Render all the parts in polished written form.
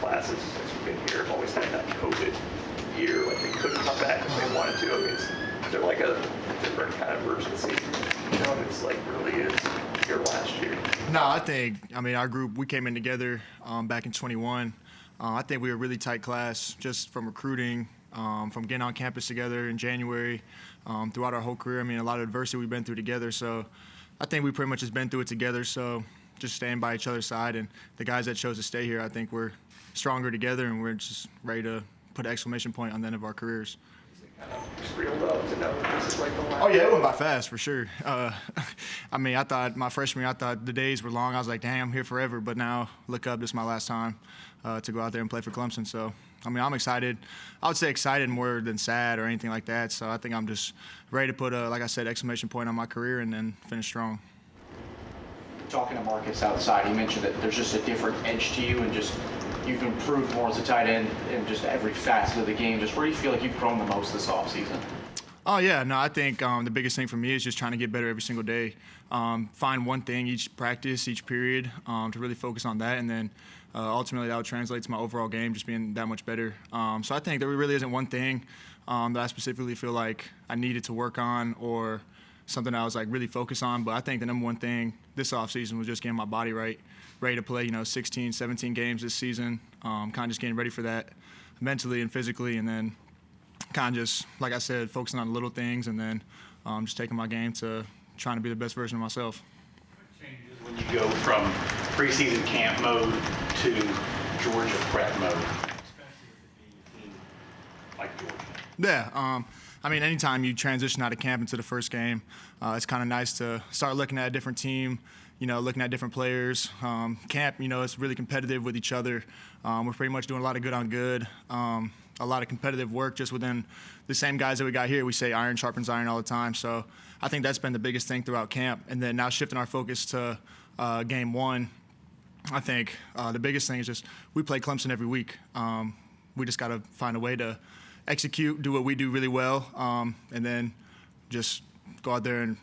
classes since we've been here have always had that COVID year, like they couldn't come back if they wanted to. I mean, is there like a different kind of urgency? You know, it's like really is here last year. No, I mean, our group, we came in together back in 21. I think we were a really tight class just from recruiting, from getting on campus together in January, throughout our whole career. I mean, a lot of adversity we've been through together. So I think we pretty much just been through it together. So just staying by each other's side. And the guys that chose to stay here, I think we're stronger together, and we're just ready to put an exclamation point on the end of our careers. Kind of reeled up to know this is like the last. Oh yeah, it went by fast for sure. I mean, I thought my freshman year, I thought the days were long. I was like, dang, I'm here forever. But now, look up, this is my last time to go out there and play for Clemson. So, I mean, I'm excited. I would say excited more than sad or anything like that. So I think I'm just ready to put a, like I said, exclamation point on my career and then finish strong. Talking to Marcus outside, he mentioned that there's just a different edge to you, and just you've improved more as a tight end in just every facet of the game. Just where do you feel like you've grown the most this offseason? Oh, yeah. No, I think the biggest thing for me is just trying to get better every single day. Find one thing each practice, each period, to really focus on that. And then ultimately that would translate to my overall game just being that much better. So I think there really isn't one thing that I specifically feel like I needed to work on or something I was like really focused on. But I think the number one thing this offseason was just getting my body right, ready to play, 16, 17 games this season, kind of just getting ready for that mentally and physically, and then kind of just, like I said, focusing on the little things, and then just taking my game to trying to be the best version of myself. What changes when you go from preseason camp mode to Georgia prep mode, especially with it being a team like Georgia? Yeah. I mean, anytime you transition out of camp into the first game, it's kind of nice to start looking at a different team, looking at different players. Camp, it's really competitive with each other. We're pretty much doing a lot of good on good, a lot of competitive work just within the same guys that we got here. We say iron sharpens iron all the time. So I think that's been the biggest thing throughout camp. And then now shifting our focus to game one, I think the biggest thing is just we play Clemson every week. We just got to find a way to execute, do what we do really well, and then just go out there and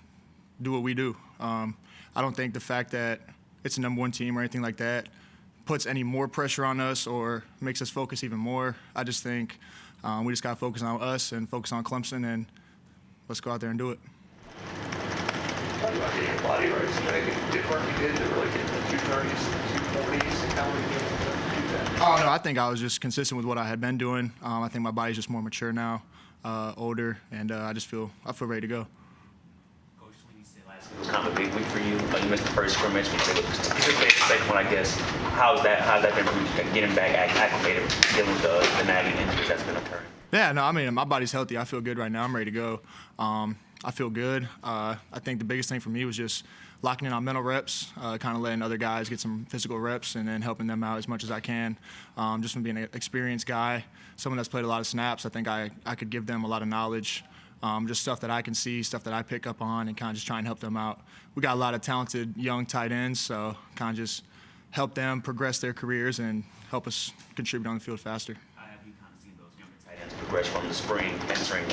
do what we do. I don't think the fact that it's a number one team or anything like that puts any more pressure on us or makes us focus even more. I just think we just got to focus on us and focus on Clemson, and let's go out there and do it. Talking about getting your body right, is there anything different you did to really get the 230s, 240s, and how were you able to do that? Oh, no, I think I was just consistent with what I had been doing. I think my body's just more mature now, older, and I feel ready to go. It was kind of a big week for you. Like you missed the first scrimmage, but you played the second one, I guess. How's that been for you, getting back acclimated, dealing with the nagging injuries that's been occurring? Yeah, no, I mean, my body's healthy. I feel good right now. I'm ready to go. I feel good. I think the biggest thing for me was just locking in on mental reps, kind of letting other guys get some physical reps and then helping them out as much as I can. Just from being an experienced guy, someone that's played a lot of snaps, I think I could give them a lot of knowledge. Just stuff that I can see, stuff that I pick up on, and kind of just try and help them out. We got a lot of talented young tight ends, so kind of just help them progress their careers and help us contribute on the field faster. How have you kind of seen those younger tight ends progress from the spring entering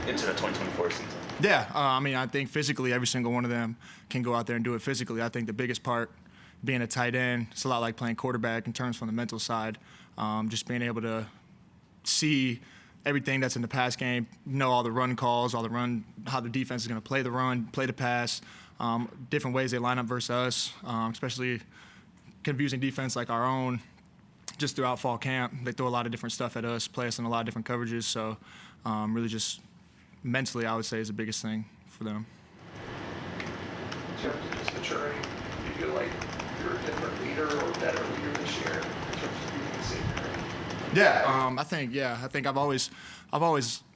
into the 2024 season? Yeah, I mean, I think physically every single one of them can go out there and do it physically. I think the biggest part being a tight end, it's a lot like playing quarterback in terms from the mental side, just being able to see everything that's in the pass game, know all the run calls, how the defense is going to play the run, play the pass, different ways they line up versus us, especially confusing defense like our own. Just throughout fall camp, they throw a lot of different stuff at us, play us in a lot of different coverages. So really just mentally, I would say, is the biggest thing for them. In terms of just maturing, do you feel like you're a different leader or better leader this year in terms of being the senior? Yeah, I think I've always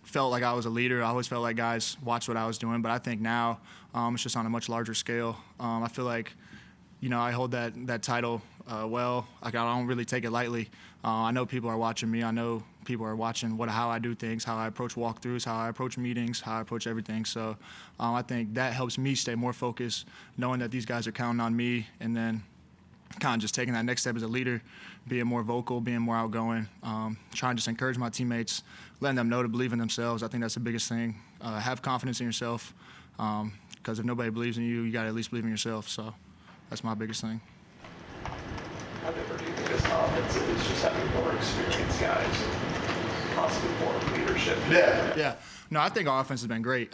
felt like I was a leader. I always felt like guys watched what I was doing, but I think now it's just on a much larger scale. I feel like, I hold that title well. Like, I don't really take it lightly. I know people are watching me. I know people are watching how I do things, how I approach walkthroughs, how I approach meetings, how I approach everything. So I think that helps me stay more focused, knowing that these guys are counting on me, and then kind of just taking that next step as a leader, being more vocal, being more outgoing, trying to just encourage my teammates, letting them know to believe in themselves. I think that's the biggest thing. Have confidence in yourself, because if nobody believes in you, you got to at least believe in yourself. So that's my biggest thing. How different do you think this It's just having more experienced guys and possibly more leadership. Yeah. No, I think our offense has been great.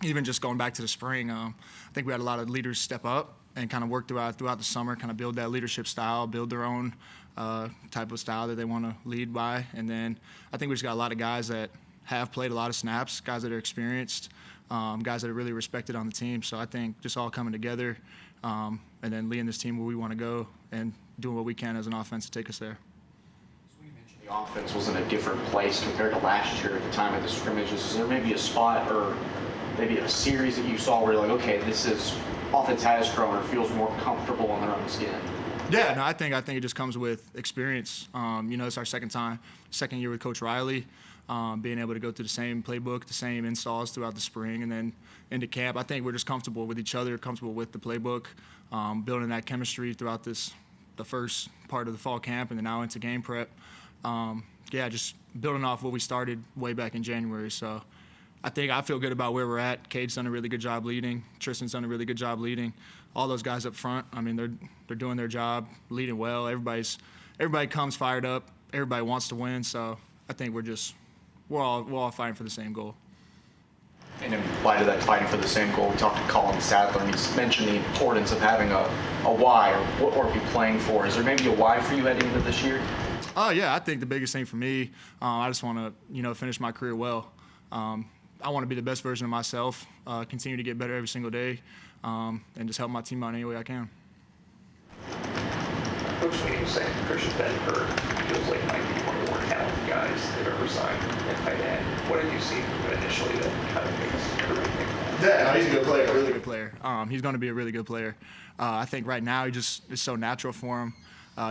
Even just going back to the spring, I think we had a lot of leaders step up and kind of work throughout the summer, kind of build that leadership style, build their own type of style that they want to lead by. And then I think we just got a lot of guys that have played a lot of snaps, guys that are experienced, guys that are really respected on the team. So I think just all coming together and then leading this team where we want to go and doing what we can as an offense to take us there. So you mentioned the offense was in a different place compared to last year at the time of the scrimmages. Is there maybe a spot or maybe a series that you saw where you're like, okay, this is offense has grown or feels more comfortable in their own skin? Yeah, no, I think it just comes with experience. It's our second year with Coach Riley, being able to go through the same playbook, the same installs throughout the spring, and then into camp. I think we're just comfortable with each other, comfortable with the playbook, building that chemistry throughout the first part of the fall camp, and then now into game prep. Just building off what we started way back in January. So I feel good about where we're at. Cade's done a really good job leading. Tristan's done a really good job leading. All those guys up front, I mean, they're doing their job, leading well. Everybody comes fired up. Everybody wants to win. So I think we're all fighting for the same goal. And in light of that fighting for the same goal, we talked to Colin Sadler, and he's mentioned the importance of having a why or what are we playing for. Is there maybe a why for you heading into this year? Oh, yeah. I think the biggest thing for me, I just want to, finish my career well. I want to be the best version of myself, continue to get better every single day, and just help my team out any way I can. Coach, when you say Christian Bentancur feels like might be one of the more talented guys they've ever signed at tight end, what did you see from him initially that kind of makes everybody think that? Yeah, no, he's a good player, really good player. He's going to be a really good player. I think right now it's so natural for him,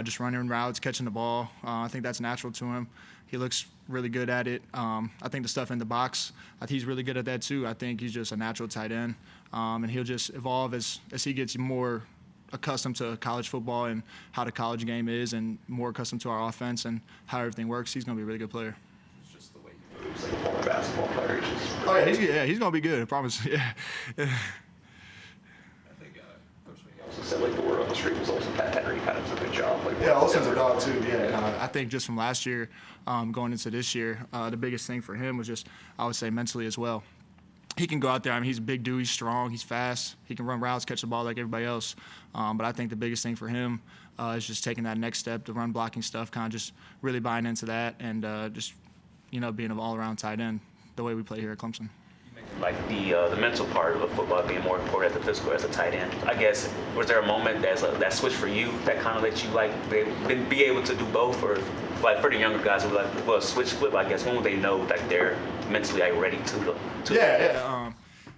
just running routes, catching the ball. I think that's natural to him. He looks really good at it. I think the stuff in the box, he's really good at that too. I think he's just a natural tight end, and he'll just evolve as he gets more accustomed to college football and how the college game is, and more accustomed to our offense and how everything works. He's going to be a really good player. It's just the way he moves, like a former basketball player. He's going to be good. I promise. Yeah. I think Coach also said like the word on the street was Olsen Patt-Henry kind of took a job. Olsen's a dog too. Yeah. I think just from last year going into this year, the biggest thing for him was just, I would say, mentally as well. He can go out there. I mean, he's a big dude. He's strong. He's fast. He can run routes, catch the ball like everybody else. But I think the biggest thing for him is just taking that next step, the run blocking stuff, kind of just really buying into that, and just being an all-around tight end the way we play here at Clemson. Like the mental part of football being more important as a physical as a tight end. I guess, was there a moment that switched for you that kind of let you be able to do both, or like for the younger guys who switch flip? I guess when would they know like they're mentally ready to?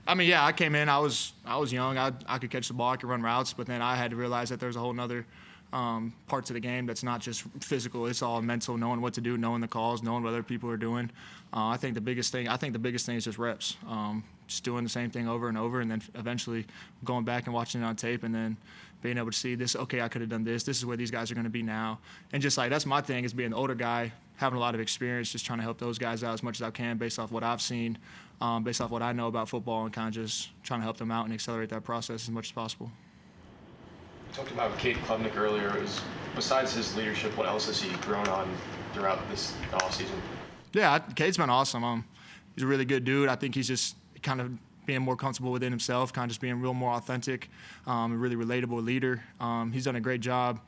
I came in. I was young. I could catch the ball. I could run routes, but then I had to realize that there's a whole nother parts of the game that's not just physical. It's all mental, knowing what to do, knowing the calls, knowing what other people are doing. I think the biggest thing is just reps. Just doing the same thing over and over, and then eventually going back and watching it on tape, and then being able to see this. Okay, I could have done this. This is where these guys are going to be now. And just like that's my thing, is being an older guy, having a lot of experience, just trying to help those guys out as much as I can based off what I've seen, based off what I know about football, and kind of just trying to help them out and accelerate that process as much as possible. You talked about Cade Klubnik earlier. Besides his leadership, what else has he grown on throughout this offseason? Yeah, Cade's been awesome. He's a really good dude. I think he's just kind of being more comfortable within himself, kind of just being real more authentic, a really relatable leader. He's done a great job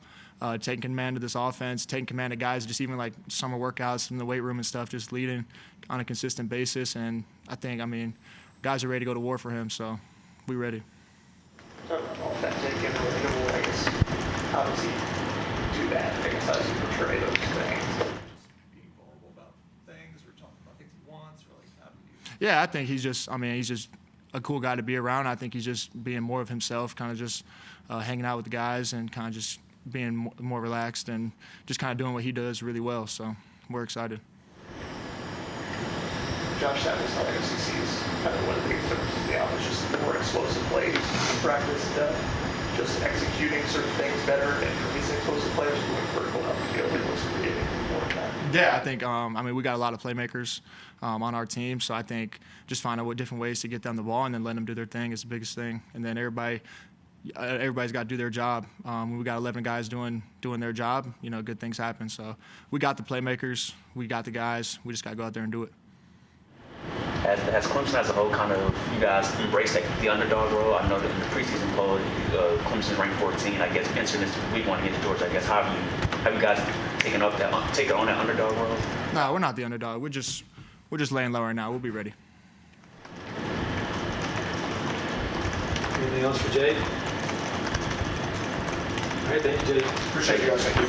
taking command of this offense, taking command of guys, just even like summer workouts in the weight room and stuff, just leading on a consistent basis. And I think, guys are ready to go to war for him, so we're ready. Authentic and relatable, I guess. How does he do that? I guess how does he portray those things? Just being vulnerable about things, or talking about things he wants, or like how do you? Yeah, I think he's just a cool guy to be around. I think he's just being more of himself, kind of just hanging out with the guys and kind of just being more relaxed and just kind of doing what he does really well. So we're excited. Josh Savage, I guess he sees kind of one of the biggest differences in the offense, just the more explosive plays in practice, just executing certain things better, and for these explosive players going vertical up the field, it looks creating more of that. Yeah, I think, we got a lot of playmakers on our team, so I think just finding different ways to get them the ball and then letting them do their thing is the biggest thing. And then everybody, everybody's got to do their job. We got 11 guys doing their job. Good things happen. So we got the playmakers, we got the guys. We just got to go out there and do it. As Clemson as a whole, kind of, you guys embrace the underdog role. I know that in the preseason poll, Clemson's ranked 14. I guess entering this week 1 against Georgia. I guess how have you guys taken on that underdog role? No, we're not the underdog. We're just laying low right now. We'll be ready. Anything else for Jade? All right, thank you, Jade. Appreciate you guys. Thank you.